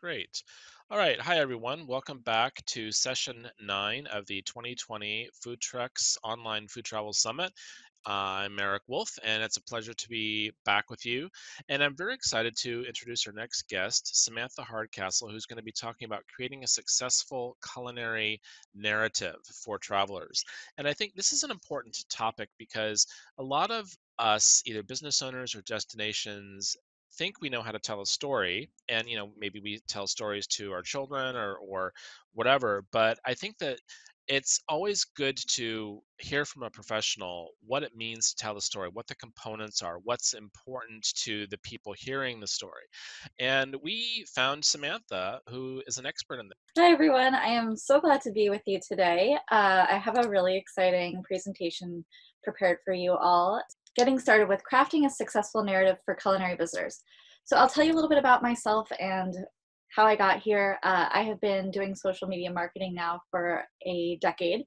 Great. All right. Hi, everyone. Welcome back to session 9 of the 2020 FoodTreX Online Food Travel Summit. I'm Eric Wolf, and it's a pleasure to be back with you. And I'm very excited to introduce our next guest, Samantha Hardcastle, who's going to be talking about creating a successful culinary narrative for travelers. And I think this is an important topic because a lot of us, either business owners or destinations, think we know how to tell a story, and maybe we tell stories to our children or whatever. But I think that it's always good to hear from a professional what it means to tell the story, what the components are, what's important to the people hearing the story. And we found Samantha, who is an expert in this. Hi, everyone. I am so glad to be with you today. I have a really exciting presentation prepared for you all. Getting started with crafting a successful narrative for culinary visitors. So I'll tell you a little bit about myself and how I got here. I have been doing social media marketing now for a decade.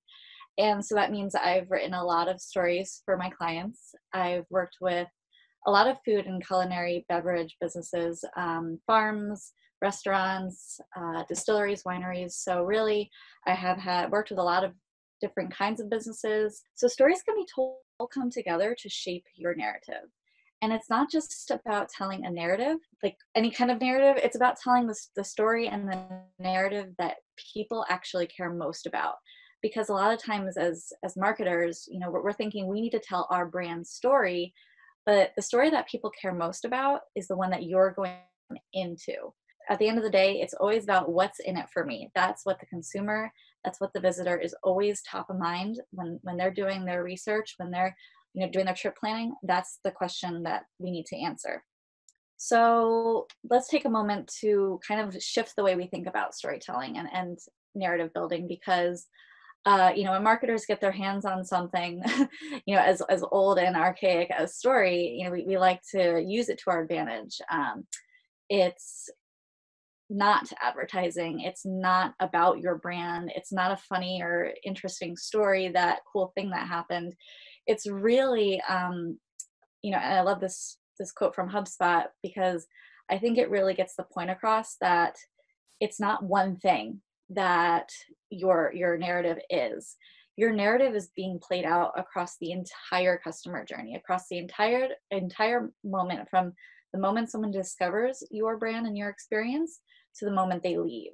And so that means I've written a lot of stories for my clients. I've worked with a lot of food and culinary beverage businesses, farms, restaurants, distilleries, wineries. So really, I have worked with a lot of different kinds of businesses. So stories can be told, all come together to shape your narrative. And it's not just about telling a narrative, like any kind of narrative. It's about telling the story and the narrative that people actually care most about. Because a lot of times, as marketers, we're thinking we need to tell our brand story, but the story that people care most about is the one that you're going into. At the end of the day, it's always about what's in it for me. That's what the consumer, that's what the visitor is always top of mind when they're doing their research, when they're doing their trip planning. That's the question that we need to answer. So let's take a moment to kind of shift the way we think about storytelling and narrative building, because when marketers get their hands on something, as old and archaic as story, we like to use it to our advantage. It's not advertising. It's not about your brand. It's not a funny or interesting story, that cool thing that happened. It's really, and I love this quote from HubSpot, because I think it really gets the point across that it's not one thing that your narrative is. Your narrative is being played out across the entire customer journey, across the entire moment, from the moment someone discovers your brand and your experience to the moment they leave.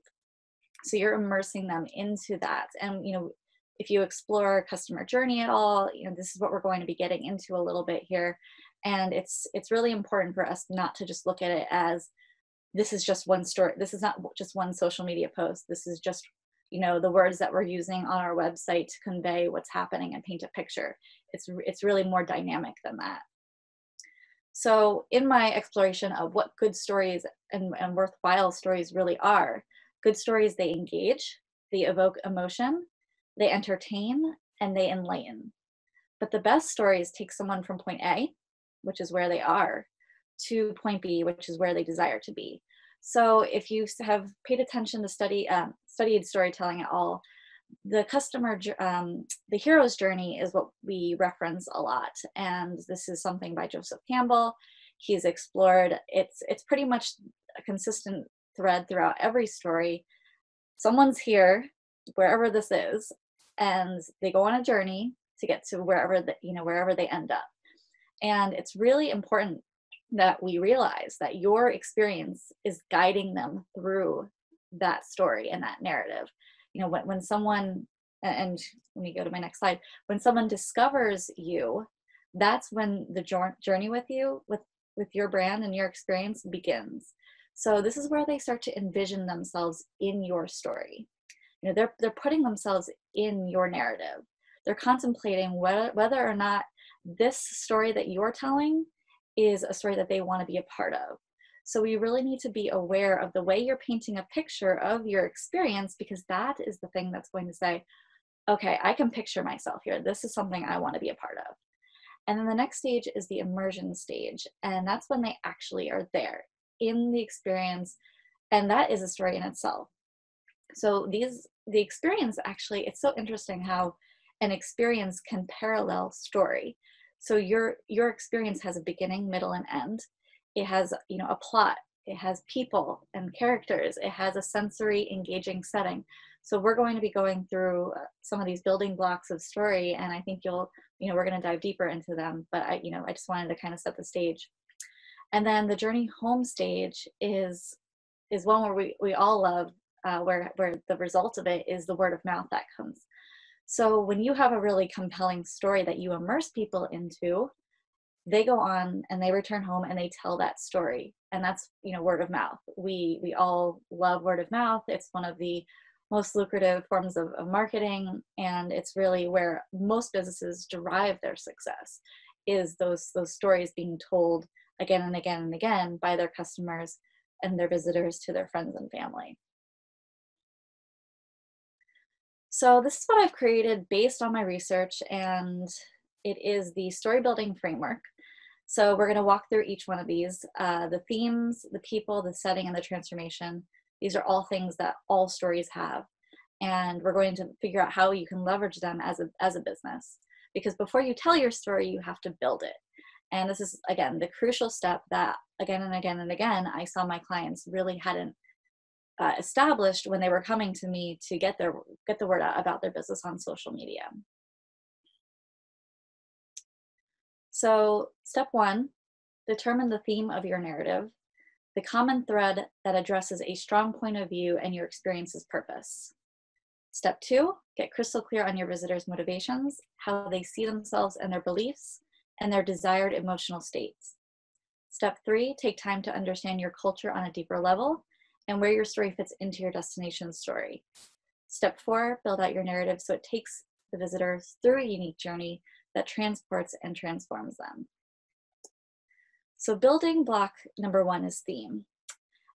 So you're immersing them into that. And if you explore customer journey at all, this is what we're going to be getting into a little bit here. And it's really important for us not to just look at it as, this is just one story. This is not just one social media post. This is just, the words that we're using on our website to convey what's happening and paint a picture. It's really more dynamic than that. So in my exploration of what good stories and worthwhile stories really are, good stories, they engage, they evoke emotion, they entertain, and they enlighten. But the best stories take someone from point A, which is where they are, to point B, which is where they desire to be. So if you have paid attention to studied storytelling at all, the the hero's journey is what we reference a lot. And this is something by Joseph Campbell. He's explored, it's pretty much a consistent thread throughout every story. Someone's here, wherever this is, and they go on a journey to get to wherever they end up. And it's really important that we realize that your experience is guiding them through that story and that narrative. When someone, and let me go to my next slide, when someone discovers you, that's when the journey with you, with your brand and your experience begins. So this is where they start to envision themselves in your story. They're putting themselves in your narrative. They're contemplating whether or not this story that you're telling is a story that they want to be a part of. So we really need to be aware of the way you're painting a picture of your experience, because that is the thing that's going to say, okay, I can picture myself here. This is something I want to be a part of. And then the next stage is the immersion stage. And that's when they actually are there in the experience. And that is a story in itself. So the experience, actually, it's so interesting how an experience can parallel story. So your experience has a beginning, middle, and end. It has, a plot it has people and characters, it has a sensory engaging setting. So we're going to be going through some of these building blocks of story, and I think we're going to dive deeper into them, but I just wanted to kind of set the stage. And then the journey home stage is one where we all love, where the result of it is the word of mouth that comes. So when you have a really compelling story that you immerse people into, they go on and they return home and they tell that story, and that's word of mouth. We all love word of mouth. It's one of the most lucrative forms of marketing, and it's really where most businesses derive their success, is those stories being told again and again and again by their customers and their visitors to their friends and family. So this is what I've created based on my research, and it is the story building framework. So we're going to walk through each one of these. The themes, the people, the setting, and the transformation. These are all things that all stories have. And we're going to figure out how you can leverage them as a business. Because before you tell your story, you have to build it. And this is, again, the crucial step that again and again and again, I saw my clients really hadn't established when they were coming to me to get the word out about their business on social media. So step one, determine the theme of your narrative, the common thread that addresses a strong point of view and your experience's purpose. Step two, get crystal clear on your visitors' motivations, how they see themselves and their beliefs, and their desired emotional states. Step three, take time to understand your culture on a deeper level and where your story fits into your destination story. Step four, build out your narrative so it takes the visitors through a unique journey that transports and transforms them. So building block number one is theme.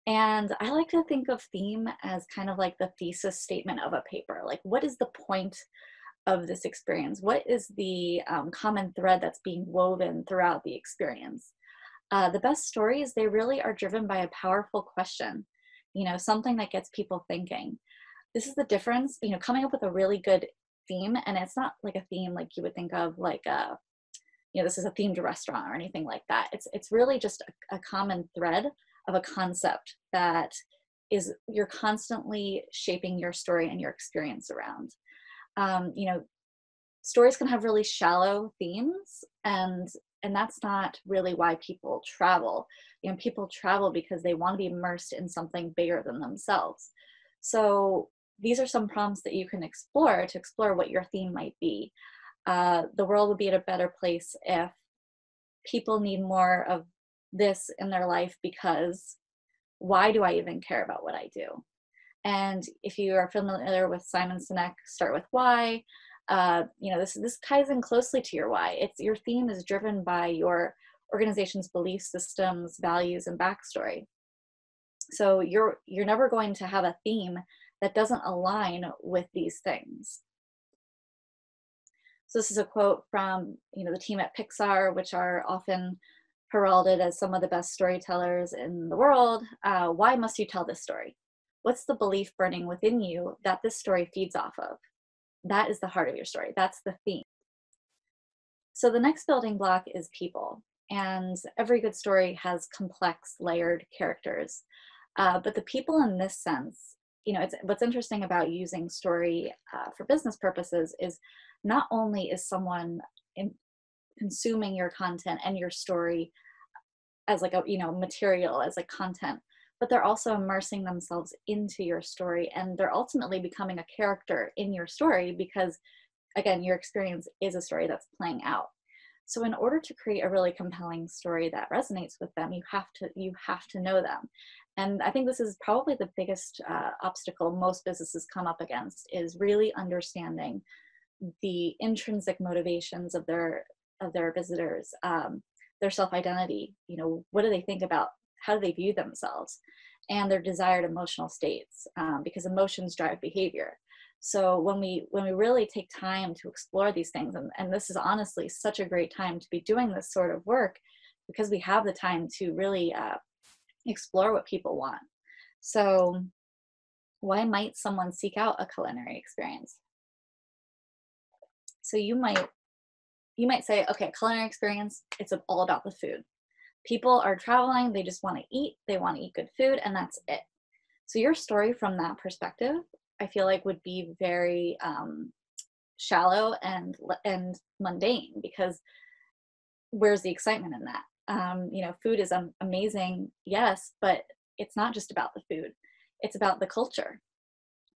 And I like to think of theme as kind of like the thesis statement of a paper. Like, what is the point of this experience? What is the common thread that's being woven throughout the experience? The best stories, they really are driven by a powerful question, something that gets people thinking. This is the difference, coming up with a really good theme, and it's not like a theme like you would think of like this is a themed restaurant or anything like that. It's really just a common thread of a concept that is you're constantly shaping your story and your experience around. Stories can have really shallow themes, and that's not really why people travel. People travel because they want to be immersed in something bigger than themselves. So these are some prompts that you can explore to explore what your theme might be. The world would be at a better place if people need more of this in their life, because why do I even care about what I do? And if you are familiar with Simon Sinek, Start With Why. This ties in closely to your why. It's your theme is driven by your organization's belief systems, values, and backstory. So you're never going to have a theme that doesn't align with these things. So this is a quote from the team at Pixar, which are often heralded as some of the best storytellers in the world. Why must you tell this story? What's the belief burning within you that this story feeds off of? That is the heart of your story. That's the theme. So the next building block is people. And every good story has complex, layered characters. But the people in this sense, it's what's interesting about using story for business purposes is not only is someone consuming your content and your story as like a material, as like content, but they're also immersing themselves into your story, and they're ultimately becoming a character in your story because, again, your experience is a story that's playing out. So in order to create a really compelling story that resonates with them, you have to know them. And I think this is probably the biggest obstacle most businesses come up against, is really understanding the intrinsic motivations of their visitors, their self-identity. What do they think about? How do they view themselves? And their desired emotional states, because emotions drive behavior. So when we really take time to explore these things, and this is honestly such a great time to be doing this sort of work, because we have the time to really explore what people want. So why might someone seek out a culinary experience? So you might say, okay, culinary experience, it's all about the food. People are traveling, they just want to eat, they want to eat good food, and that's it. So your story from that perspective, I feel like would be very shallow and mundane, because where's the excitement in that? Food is amazing, yes, but it's not just about the food. It's about the culture.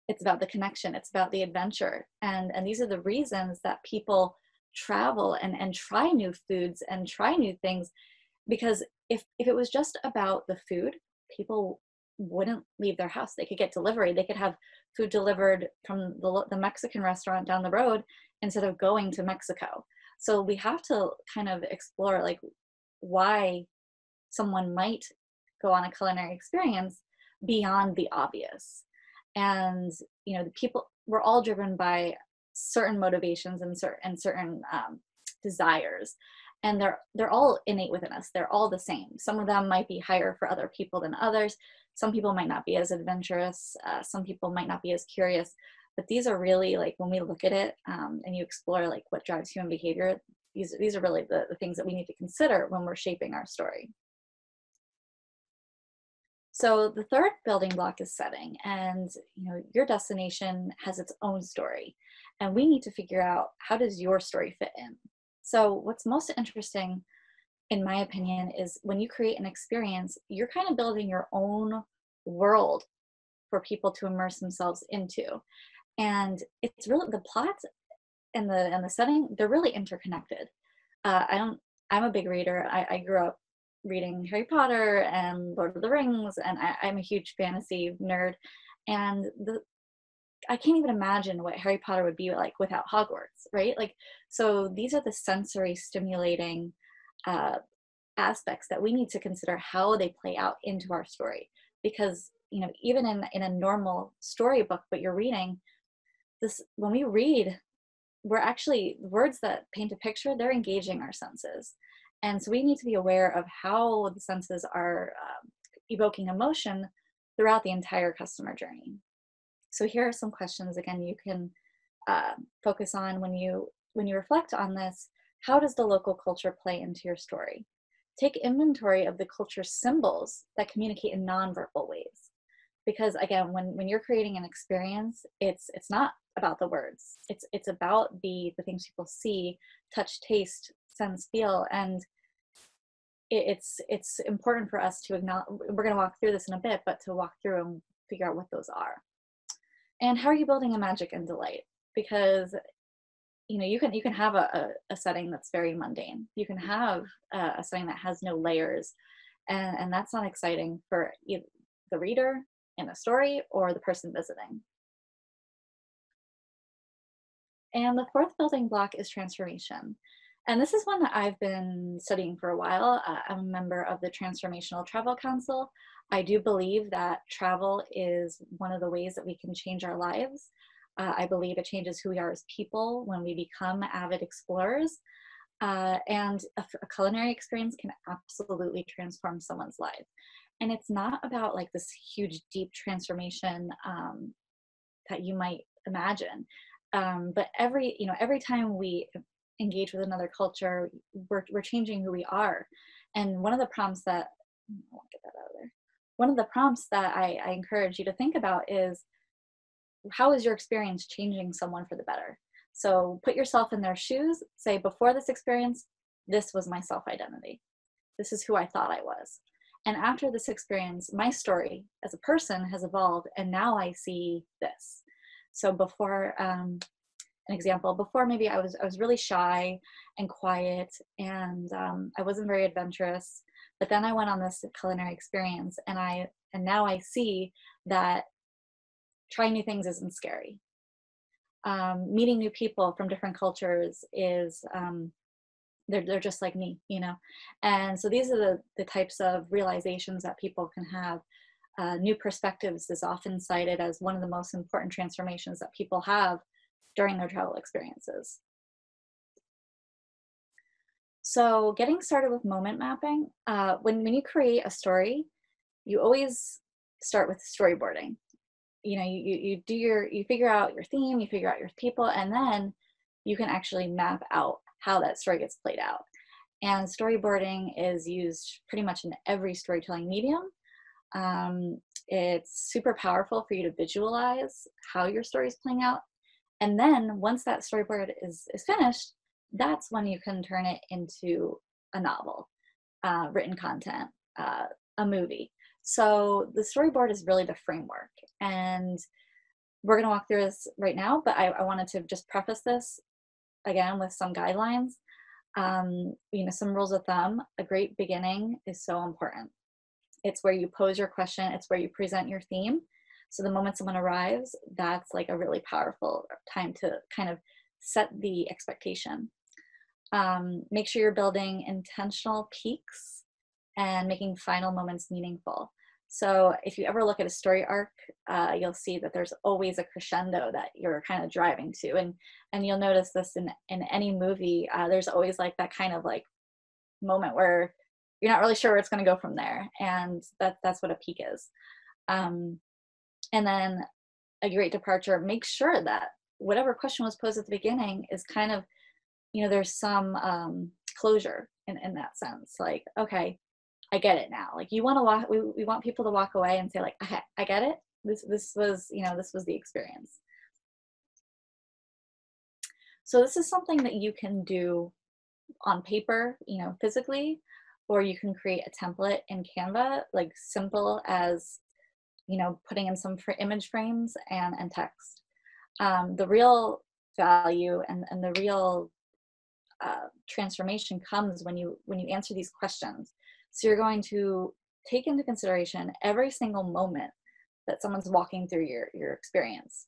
It's about the connection. It's about the adventure. And these are the reasons that people travel and try new foods and try new things. Because if it was just about the food, people wouldn't leave their house. They could get delivery. They could have food delivered from the Mexican restaurant down the road instead of going to Mexico. So we have to kind of explore like why someone might go on a culinary experience beyond the obvious. And the people, we're all driven by certain motivations and certain desires, and they're all innate within us. They're all the same. Some of them might be higher for other people than others. Some people might not be as adventurous. Some people might not be as curious. But these are really, like, when we look at it and you explore like what drives human behavior, these are really the things that we need to consider when we're shaping our story. So the third building block is setting, and your destination has its own story, and we need to figure out, how does your story fit in? So what's most interesting, in my opinion, is when you create an experience, you're kind of building your own world for people to immerse themselves into. And it's really the plot and the setting, they're really interconnected. I don't. I'm a big reader. I grew up reading Harry Potter and Lord of the Rings, and I'm a huge fantasy nerd. And I can't even imagine what Harry Potter would be like without Hogwarts, right? Like, so these are the sensory stimulating uh, aspects that we need to consider how they play out into our story. Because even in a normal storybook, but you're reading this, when we read, we're actually, words that paint a picture, they're engaging our senses. And so we need to be aware of how the senses are evoking emotion throughout the entire customer journey. So here are some questions, again, you can focus on when you reflect on this. How does the local culture play into your story? Take inventory of the culture's symbols that communicate in nonverbal ways. Because again, when you're creating an experience, it's not about the words. It's about the things people see, touch, taste, sense, feel. And it's important for us to acknowledge, we're going to walk through this in a bit, but to walk through and figure out what those are. And how are you building a magic and delight? Because you can have a setting that's very mundane. You can have a setting that has no layers, and that's not exciting for either the reader in a story or the person visiting. And the fourth building block is transformation. And this is one that I've been studying for a while. I'm a member of the Transformational Travel Council. I do believe that travel is one of the ways that we can change our lives. I believe it changes who we are as people when we become avid explorers. And a culinary experience can absolutely transform someoe's life. And it's not about like this huge, deep transformation that you might imagine. But every time we engage with another culture, we're changing who we are. And one of the prompts that I won't get that out of there. One of the prompts that I encourage you to think about is, how is your experience changing someone for the better? So put yourself in their shoes. Say, before this experience, this was my self-identity. This is who I thought I was. And after this experience, my story as a person has evolved, and now I see this. So before, an example, before maybe I was really shy and quiet, and I wasn't very adventurous. But then I went on this culinary experience, and now I see that trying new things isn't scary. Meeting new people from different cultures is they're just like me, And so these are the types of realizations that people can have. New perspectives is often cited as one of the most important transformations that people have during their travel experiences. So getting started with moment mapping, when you create a story, you always start with storyboarding. You figure out your theme, you figure out your people, and then you can actually map out how that story gets played out. And storyboarding is used pretty much in every storytelling medium. It's super powerful for you to visualize how your story is playing out. And then once that storyboard is finished, that's when you can turn it into a novel, written content, a movie. So the storyboard is really the framework. And we're going to walk through this right now, but I wanted to just preface this again with some guidelines. Some rules of thumb. A great beginning is so important. It's where you pose your question, it's where you present your theme. So the moment someone arrives, that's like a really powerful time to kind of set the expectation. Make sure you're building intentional peaks and making final moments meaningful. So if you ever look at a story arc, you'll see that there's always a crescendo that you're kind of driving to. And you'll notice this in any movie, there's always like that kind of like moment where you're not really sure where it's going to go from there. And that's what a peak is. And then a great departure, make sure that whatever question was posed at the beginning is kind of, there's some closure in that sense. Like, okay, I get it now. Like you want to walk, we want people to walk away and say like, okay, I get it. This was, this was the experience. So this is something that you can do on paper, physically, or you can create a template in Canva, like simple as, putting in some image frames and text. The real value and the real transformation comes when you answer these questions. So you're going to take into consideration every single moment that someone's walking through your experience.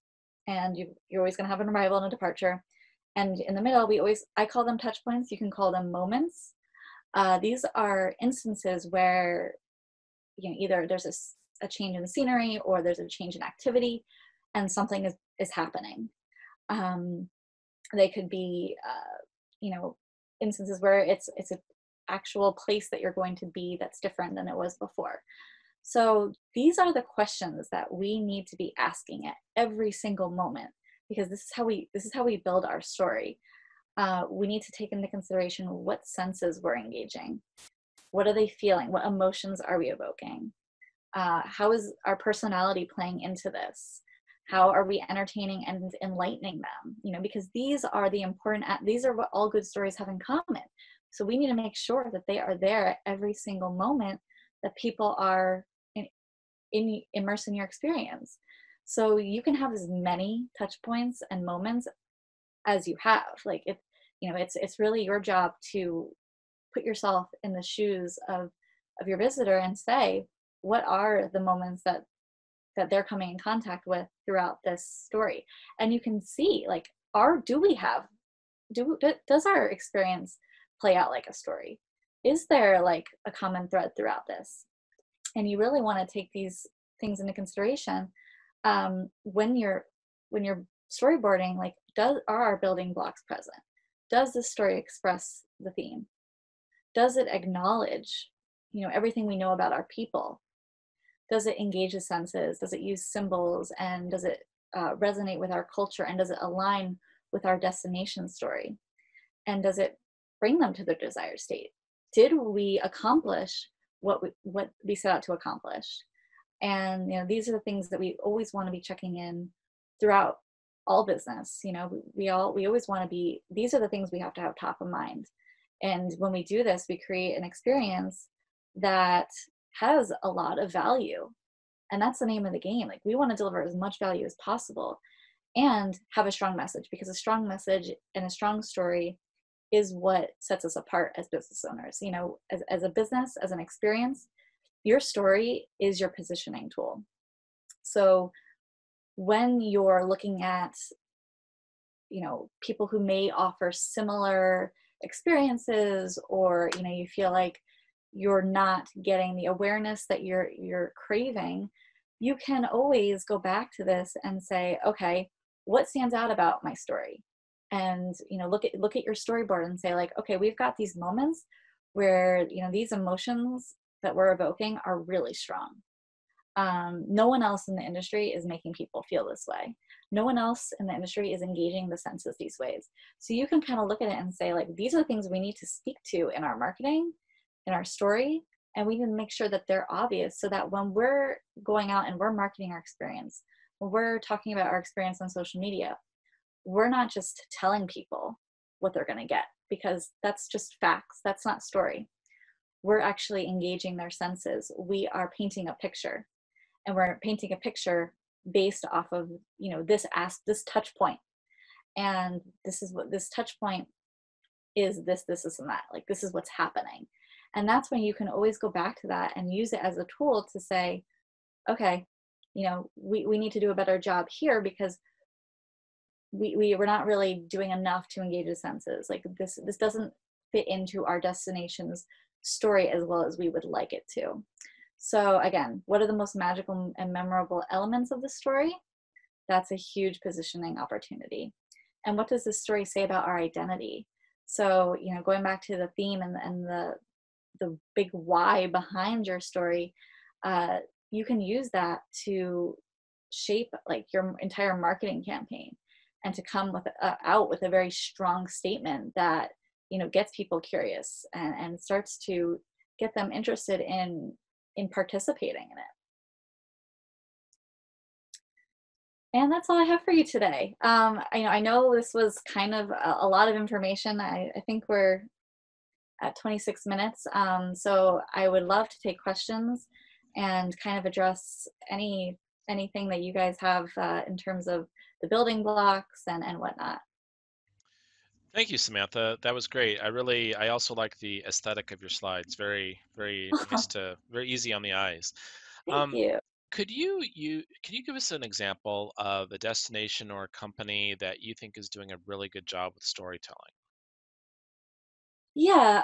And you're always going to have an arrival and a departure. And in the middle, I call them touch points. You can call them moments. These are instances where either there's a change in the scenery or there's a change in activity and something is happening. They could be instances where it's an actual place that you're going to be that's different than it was before. So these are the questions that we need to be asking at every single moment, because this is how we build our story. We need to take into consideration what senses we're engaging. What are they feeling? What emotions are we evoking? How is our personality playing into this? How are we entertaining and enlightening them? Because these are what all good stories have in common. So we need to make sure that they are there at every single moment that people are immersed in your experience. So you can have as many touch points and moments as you have. Like it's really your job to put yourself in the shoes of your visitor and say, what are the moments that they're coming in contact with throughout this story? And you can see, like, does our experience play out like a story? Is there like a common thread throughout this? And you really want to take these things into consideration when you're storyboarding. Like, are our building blocks present? Does the story express the theme? Does it acknowledge, everything we know about our people? Does it engage the senses? Does it use symbols? And does it resonate with our culture? And does it align with our destination story? And does it bring them to their desired state? Did we accomplish what we set out to accomplish? And these are the things that we always want to be checking in throughout all business. We always want to be, these are the things we have to have top of mind. And when we do this, we create an experience that has a lot of value. And that's the name of the game. Like, we want to deliver as much value as possible and have a strong message, because a strong message and a strong story is what sets us apart as business owners. As a business, as an experience, your story is your positioning tool. So when you're looking at, people who may offer similar experiences, or, you feel like you're not getting the awareness that you're craving, you can always go back to this and say, okay, what stands out about my story? And, look at your storyboard and say, like, okay, we've got these moments where, these emotions that we're evoking are really strong. No one else in the industry is making people feel this way. No one else in the industry is engaging the senses these ways. So you can kind of look at it and say, like, these are the things we need to speak to in our marketing, in our story, and we need to make sure that they're obvious so that when we're going out and we're marketing our experience, when we're talking about our experience on social media, we're not just telling people what they're going to get because that's just facts. That's not story. We're actually engaging their senses. We are painting a picture, and we're painting a picture based off of, this touch point. And this is what this touch point is, this and that. Like, this is what's happening. And that's when you can always go back to that and use it as a tool to say, okay, we need to do a better job here because we're not really doing enough to engage the senses. Like, this doesn't fit into our destination's story as well as we would like it to. So again, what are the most magical and memorable elements of the story? That's a huge positioning opportunity. And what does this story say about our identity? So, going back to the theme and the big why behind your story, you can use that to shape like your entire marketing campaign, and to come out with a very strong statement that gets people curious and starts to get them interested in participating in it. And that's all I have for you today. I know this was kind of a lot of information. I think we're at 26 minutes. So I would love to take questions and kind of address anything that you guys have in terms of the building blocks and whatnot. Thank you, Samantha. That was great. I also like the aesthetic of your slides. Very, very nice very easy on the eyes. Thank Um, you. could you give us an example of a destination or a company that you think is doing a really good job with storytelling? Yeah,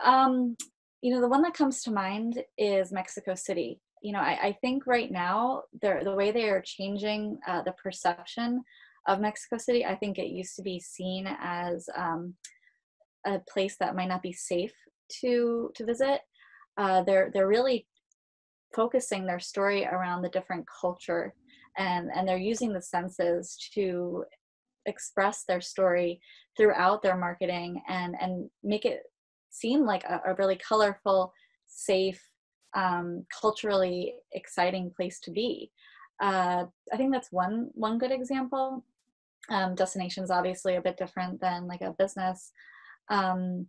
the one that comes to mind is Mexico City. I think right now the way they are changing the perception of Mexico City. I think it used to be seen as a place that might not be safe to visit. They're really focusing their story around the different culture, and they're using the senses to express their story throughout their marketing and make it seem like a really colorful, safe, culturally exciting place to be. I think that's one good example. Destinations obviously a bit different than like a business. Um,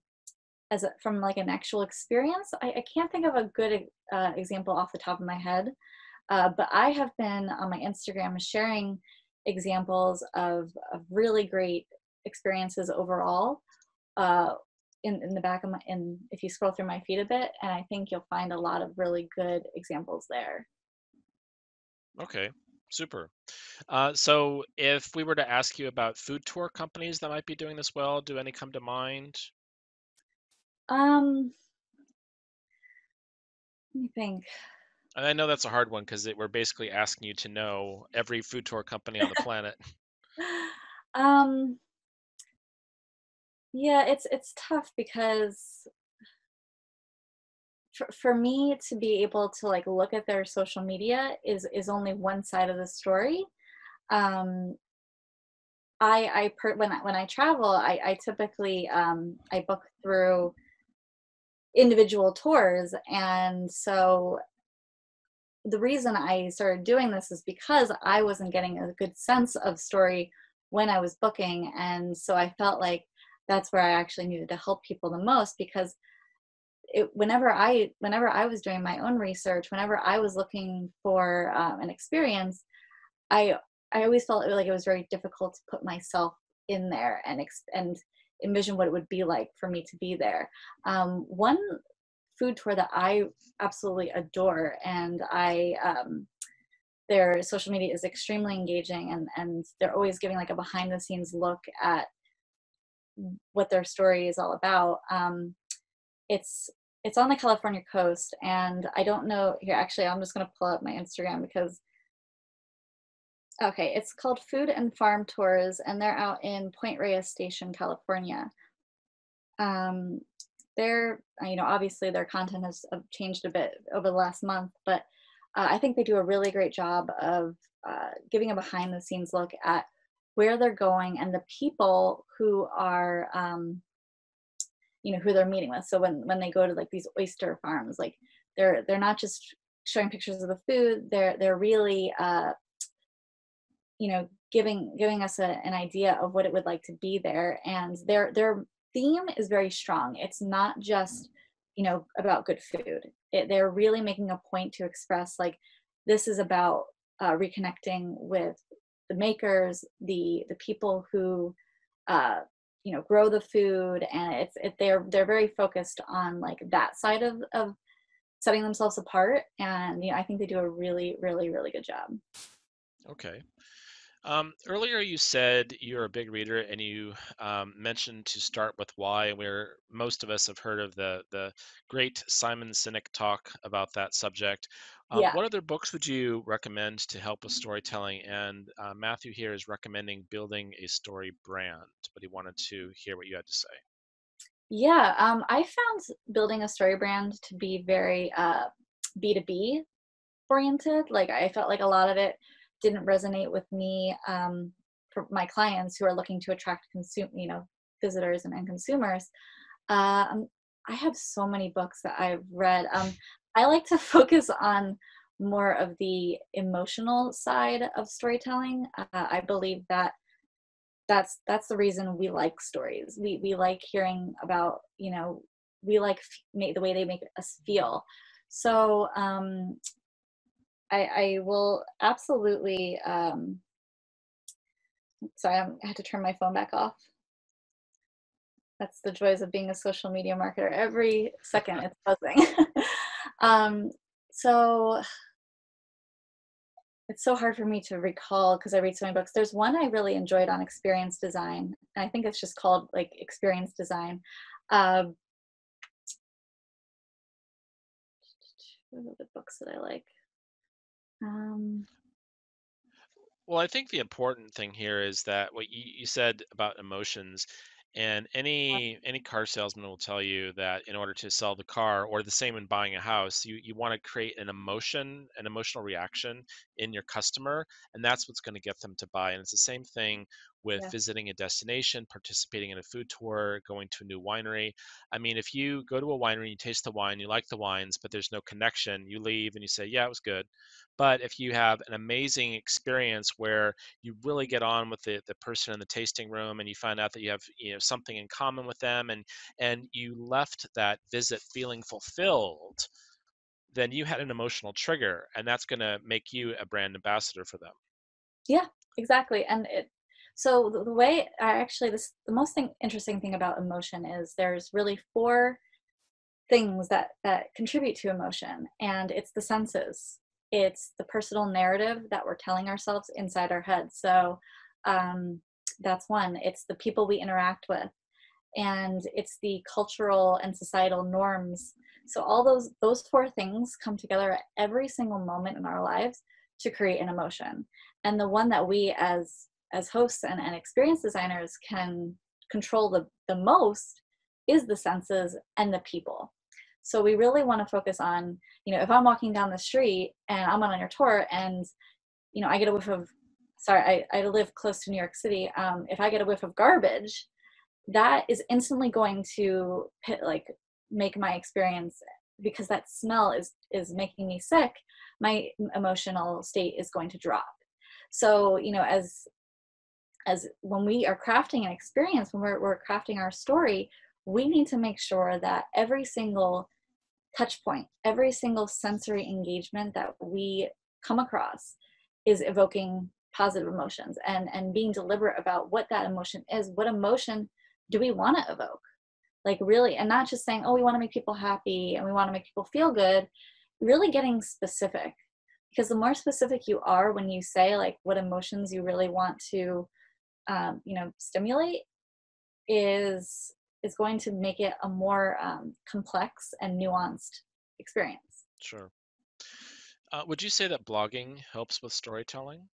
from like an actual experience, I can't think of a good example off the top of my head. But I have been on my Instagram sharing examples of really great experiences overall. Uh, in the back of if you scroll through my feed a bit, and I think you'll find a lot of really good examples there. Okay, super. So if we were to ask you about food tour companies that might be doing this well, do any come to mind? Um, Let me think. And I know that's a hard one because we're basically asking you to know every food tour company on the planet. um, yeah, it's tough because for me to be able to like look at their social media is only one side of the story. Um, when I travel, I typically I book through individual tours, and so the reason I started doing this is because I wasn't getting a good sense of story when I was booking, and so I felt like that's where I actually needed to help people the most because whenever I was doing my own research, whenever I was looking for an experience, I I always felt like it was very difficult to put myself in there and envision what it would be like for me to be there. One food tour that I absolutely adore, and their social media is extremely engaging, and they're always giving like a behind the scenes look at what their story is all about. It's it's on the California coast, and I don't know here. Actually, I'm just gonna pull up my Instagram because okay, it's called Food and Farm Tours, and they're out in Point Reyes Station, California. Um, they're, obviously their content has changed a bit over the last month, but I think they do a really great job of giving a behind the scenes look at where they're going and the people who are, who they're meeting with. So when they go to like these oyster farms, like they're not just showing pictures of the food. They're really giving us an idea of what it would like to be there, and their theme is very strong. It's not just about good food. They're really making a point to express like this is about reconnecting with the makers, the people who grow the food, and they're very focused on like that side of setting themselves apart, and I think they do a really really really good job. Okay. Earlier, you said you're a big reader, and you mentioned to start with why. Where most of us have heard of the great Simon Sinek talk about that subject. Yeah. What other books would you recommend to help with storytelling? And Matthew here is recommending building a story brand, but he wanted to hear what you had to say. Yeah, I found building a story brand to be very B2B oriented. Like I felt like a lot of it didn't resonate with me, for my clients who are looking to attract visitors and consumers. Um, I have so many books that I've read. I like to focus on more of the emotional side of storytelling. I believe that that's the reason we like stories. We like hearing about, we like the way they make us feel. So I will absolutely. Sorry, I had to turn my phone back off. That's the joys of being a social media marketer. Every second it's buzzing. um, so it's so hard for me to recall because I read so many books. There's one I really enjoyed on experience design, and I think it's just called like experience design. Um, what are the books that I like? Um, Well, I think the important thing here is that what you said about emotions, and any car salesman will tell you that in order to sell the car, or the same in buying a house, you want to create an emotion, an emotional reaction in your customer, and that's what's going to get them to buy. And it's the same thing with yeah, visiting a destination, participating in a food tour, going to a new winery. I mean, if you go to a winery, you taste the wine, you like the wines, but there's no connection, you leave and you say, yeah, it was good. But if you have an amazing experience where you really get on with the person in the tasting room, and you find out that you have something in common with them, and you left that visit feeling fulfilled, then you had an emotional trigger, and that's going to make you a brand ambassador for them. yeah, exactly. And so the way I actually the most interesting thing about emotion is there's really four things that contribute to emotion, and it's the senses. It's the personal narrative that we're telling ourselves inside our head. So um, that's one. It's the people we interact with, and it's the cultural and societal norms. So all those four things come together at every single moment in our lives to create an emotion. And the one that we as hosts and experience designers can control the most is the senses and the people. So we really want to focus on, if I'm walking down the street and I'm on your tour, and I get a whiff of, sorry, I live close to New York City. If I get a whiff of garbage, that is instantly going to make my experience, because that smell is making me sick. My emotional state is going to drop. So as when we are crafting an experience, when we're crafting our story, we need to make sure that every single touch point, every single sensory engagement that we come across is evoking positive emotions, and being deliberate about what that emotion is. What emotion do we want to evoke? Like really, and not just saying, oh, we want to make people happy and we want to make people feel good, really getting specific. Because the more specific you are when you say like what emotions you really want to stimulate, is going to make it a more complex and nuanced experience. Sure. Would you say that blogging helps with storytelling?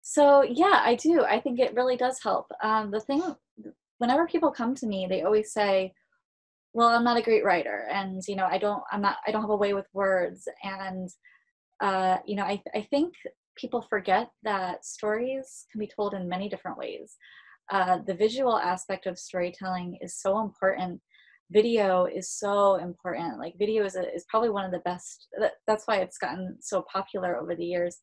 So yeah, I do. I think it really does help. The thing, whenever people come to me, they always say, well, I'm not a great writer, and I don't have a way with words, and I think people forget that stories can be told in many different ways. The visual aspect of storytelling is so important. Video is so important. Like video is probably one of the best. That's why it's gotten so popular over the years,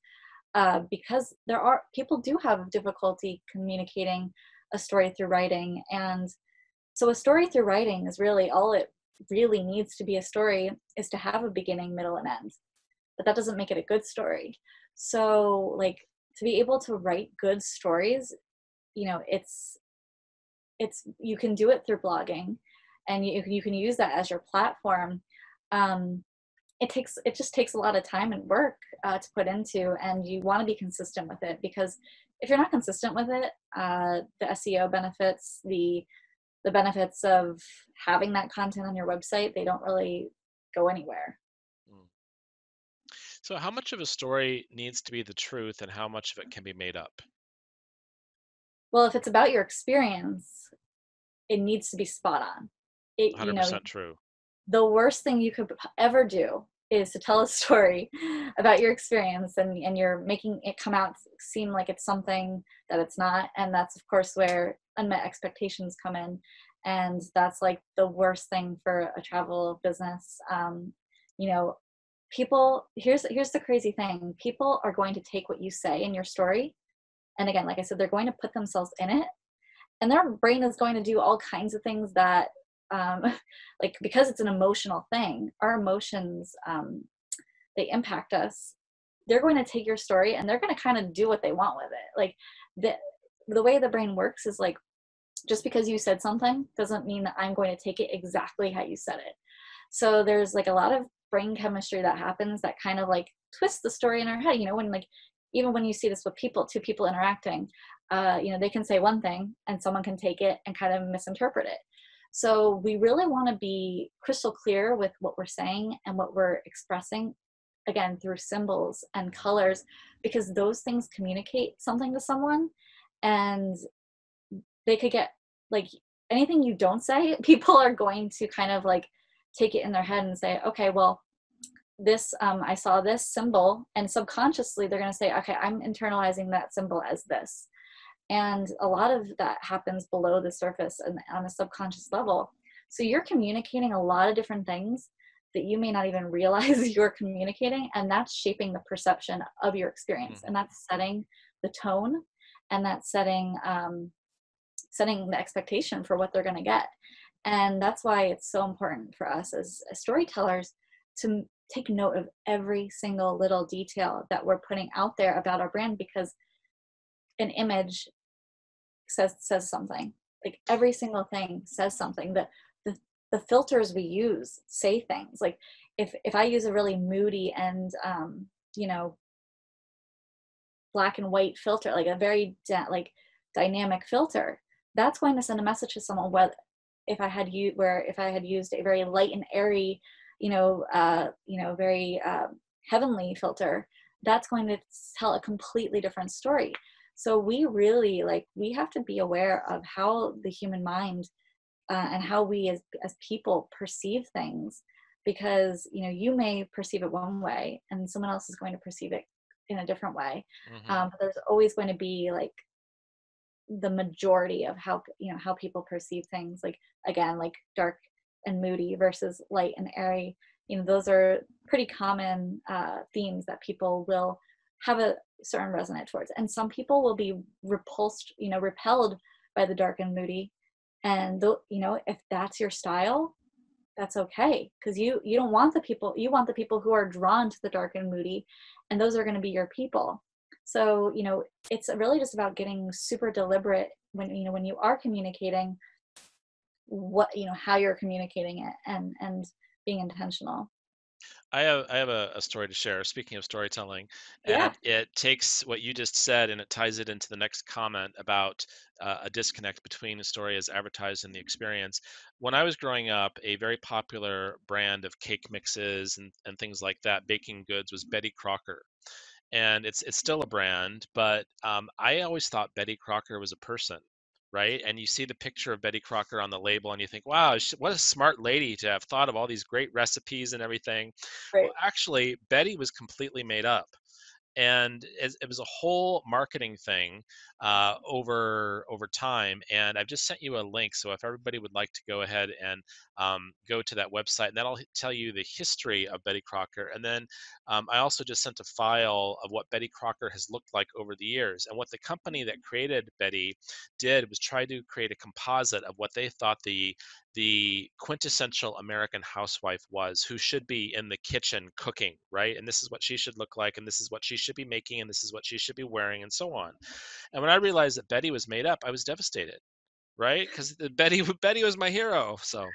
because there are people do have difficulty communicating a story through writing, and so a story through writing is really all it really needs to be. A story is to have a beginning, middle, and end, but that doesn't make it a good story. So, like, to be able to write good stories, it's you can do it through blogging, and you can use that as your platform. Um, it just takes a lot of time and work to put into, and you want to be consistent with it, because if you're not consistent with it, the SEO benefits, the benefits of having that content on your website, they don't really go anywhere. Mm. So, how much of a story needs to be the truth, and how much of it can be made up? Well, if it's about your experience, it needs to be spot on. It, 100% true. the worst thing you could ever do is to tell a story about your experience, and you're making it come out seem like it's something that it's not. And that's, of course, where unmet expectations come in. And that's like the worst thing for a travel business. You know, here's the crazy thing. People are going to take what you say in your story. And again, like I said, they're going to put themselves in it, and their brain is going to do all kinds of things that um, like, because it's an emotional thing, our emotions, they impact us. They're going to take your story and they're going to kind of do what they want with it. Like, the the way the brain works is like, just because you said something doesn't mean that I'm going to take it exactly how you said it. So there's like a lot of brain chemistry that happens that kind of like twists the story in our head. When, like, even when you see this with two people interacting, they can say one thing and someone can take it and kind of misinterpret it. So we really want to be crystal clear with what we're saying and what we're expressing, again, through symbols and colors, because those things communicate something to someone. And they could get, like, anything you don't say, people are going to kind of like take it in their head and say, okay, well, this I saw this symbol, and subconsciously they're going to say, okay, I'm internalizing that symbol as this. And a lot of that happens below the surface and on a subconscious level. So you're communicating a lot of different things that you may not even realize you're communicating, and that's shaping the perception of your experience, and Mhm. that's setting the tone, and that's setting the expectation for what they're going to get. And that's why it's so important for us as storytellers to take note of every single little detail that we're putting out there about our brand, because an image says something. Like, every single thing says something. The filters we use say things. Like, if I use a really moody and you know black and white filter, like a very like dynamic filter, that's going to send a message to someone. Whether if I had used a very light and airy, very heavenly filter, that's going to tell a completely different story. So we really, like, we have to be aware of how the human mind, and how we as people perceive things, because you may perceive it one way and someone else is going to perceive it in a different way. Mhm. But there's always going to be like the majority of how people perceive things, like, again, like dark and moody versus light and airy. Those are pretty common themes that people will have a certain resonate towards, and some people will be repelled by the dark and moody. And if that's your style, that's okay, because you don't want the people you want the people who are drawn to the dark and moody, and those are going to be your people. So it's really just about getting super deliberate when you are communicating, what how you're communicating it, and being intentional. I have a story to share. Speaking of storytelling, Yeah. and it takes what you just said and it ties it into the next comment about a disconnect between the story as advertised and the experience. When I was growing up, a very popular brand of cake mixes and things like that, baking goods, was Betty Crocker. And it's still a brand, but I always thought Betty Crocker was a person. right? And you see the picture of Betty Crocker on the label and you think, wow, what a smart lady to have thought of all these great recipes and everything. Well, Right. actually, Betty was completely made up, and it was a whole marketing thing over time. And I've just sent you a link, so if everybody would like to go ahead and go to that website, and that'll tell you the history of Betty Crocker. And then I also just sent a file of what Betty Crocker has looked like over the years. And what the company that created Betty did was try to create a composite of what they thought the quintessential American housewife was, who should be in the kitchen cooking, right? And this is what she should look like, and this is what she should be making, and this is what she should be wearing, and so on. And when I realized that Betty was made up, I was devastated, right? Because Betty was my hero. So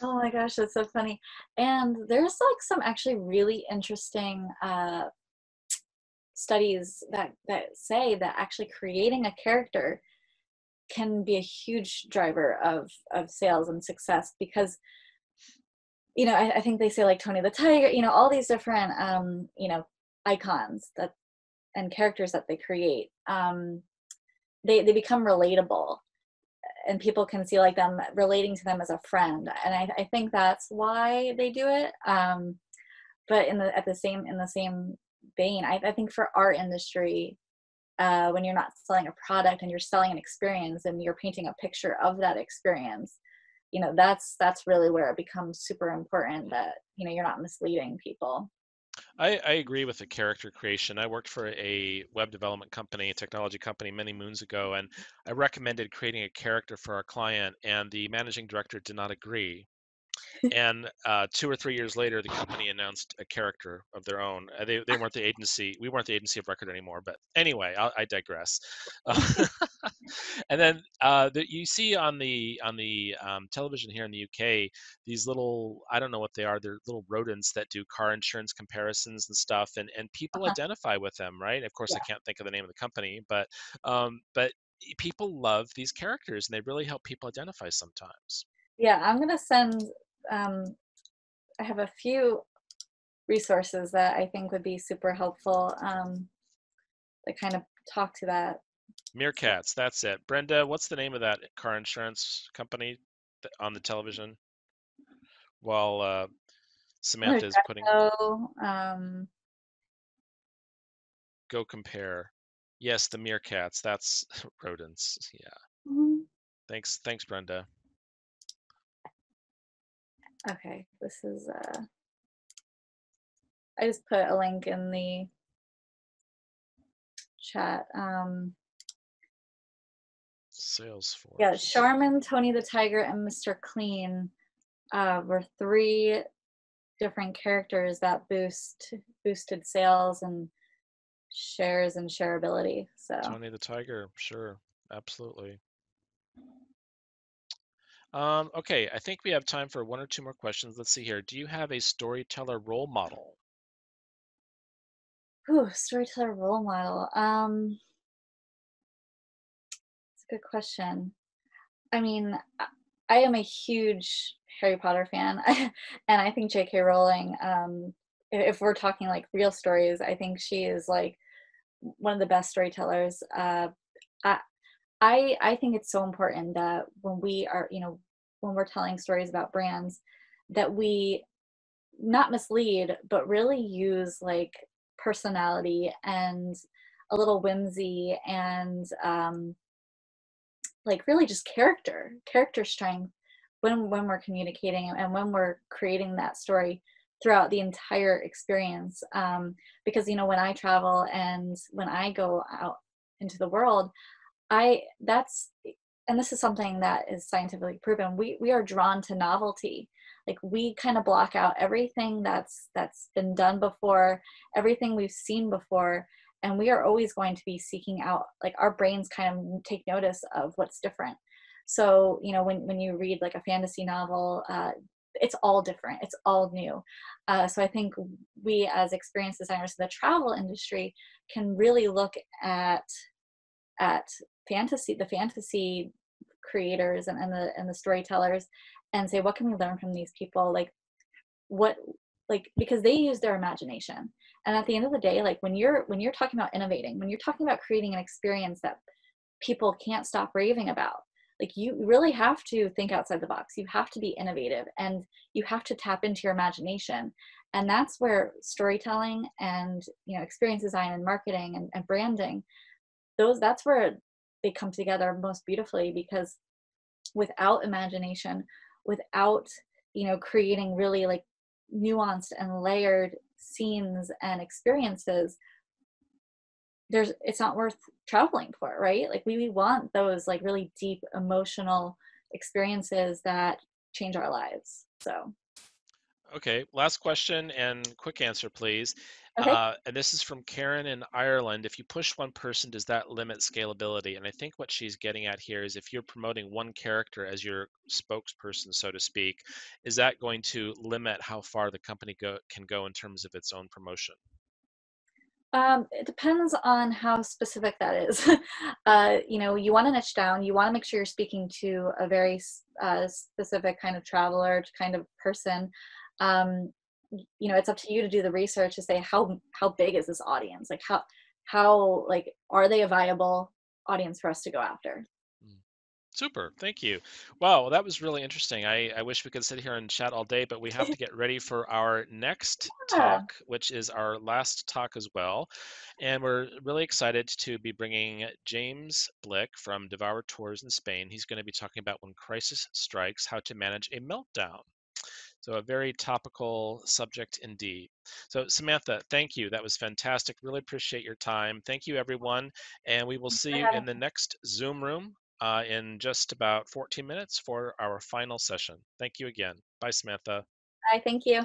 Oh my gosh, that's so funny. And there's like some actually really interesting studies that say that actually creating a character can be a huge driver of sales and success because I think they say like Tony the Tiger, all these different icons that and characters that they create, they become relatable and people can see like them relating to them as a friend, and I think that's why they do it. But in the same vein, I think for our industry, when you're not selling a product and you're selling an experience and you're painting a picture of that experience, that's really where it becomes super important that you're not misleading people. I agree with the character creation. I worked for a web development company, a technology company many moons ago, and I recommended creating a character for our client, and the managing director did not agree. And 2 or 3 years later, the company announced a character of their own. They weren't the agency. We weren't the agency of record anymore. But anyway, I digress. And then you see on the television here in the UK these little, I don't know what they are. They're little rodents that do car insurance comparisons and stuff, and people Uh-huh. identify with them, right? Of course, I Yeah, can't think of the name of the company, but people love these characters, and they really help people identify sometimes. yeah. I'm gonna send. Um, I have a few resources that I think would be super helpful, that kind of talk to that. So, Meerkats, that's it. Brenda, what's the name of that car insurance company on the television while there's Samantha is putting Gecko. go compare? Yes, the meerkats. That's rodents. Yeah. Mhm. Thanks, Brenda. Okay, this is. I just put a link in the chat. Yeah, Salesforce. Charmin, Tony the Tiger, and Mr. Clean were three different characters that boosted sales and shares and shareability. So, Tony the Tiger, sure. Absolutely. Okay, I think we have time for one or two more questions. Let's see here. Do you have a storyteller role model? storyteller role model. It's a good question. I mean, I am a huge Harry Potter fan, and I think J.K. Rowling. If we're talking like real stories, I think she is like one of the best storytellers. I, I think it's so important that when we are, when we're telling stories about brands, that we not mislead, but really use like personality and a little whimsy and like really just character strength when we're communicating and when we're creating that story throughout the entire experience. Because when I travel and when I go out into the world, I that's and this is something that is scientifically proven. We are drawn to novelty. Like we kind of block out everything that's been done before, everything we've seen before, and we are always going to be seeking out, like our brains kind of take notice of what's different. So when you read like a fantasy novel, it's all different, it's all new. So I think we as experience designers in the travel industry can really look at the fantasy creators and the storytellers and say, what can we learn from these people? Like what like because they use their imagination. And at the end of the day, like when you're talking about innovating, when you're talking about creating an experience that people can't stop raving about, like you really have to think outside the box. You have to be innovative and you have to tap into your imagination. And that's where storytelling and experience design and marketing and branding, that's where they come together most beautifully, because without imagination, without creating really like nuanced and layered scenes and experiences, it's not worth traveling for, right? Like we want those like really deep emotional experiences that change our lives. So Okay, last question and quick answer, please. okay. And this is from Karen in Ireland. If you push one person, does that limit scalability? And I think what she's getting at here is if you're promoting one character as your spokesperson, so to speak, is that going to limit how far the company can go in terms of its own promotion? It depends on how specific that is. You want to niche down. You want to make sure you're speaking to a very specific kind of traveler, kind of person. It's up to you to do the research to say how big is this audience? Like how like are they a viable audience for us to go after? Mm. Super, thank you. Wow, that was really interesting. I wish we could sit here and chat all day, but we have to get ready for our next Yeah, talk, which is our last talk as well. And we're really excited to be bringing James Blick from Devour Tours in Spain. He's going to be talking about when crisis strikes, how to manage a meltdown. So, a very topical subject indeed. So, Samantha, thank you. That was fantastic. Really appreciate your time. Thank you, everyone. And we will thanks see for you having in the me. next Zoom room in just about 14 minutes for our final session. Thank you again. Bye, Samantha. Bye, thank you.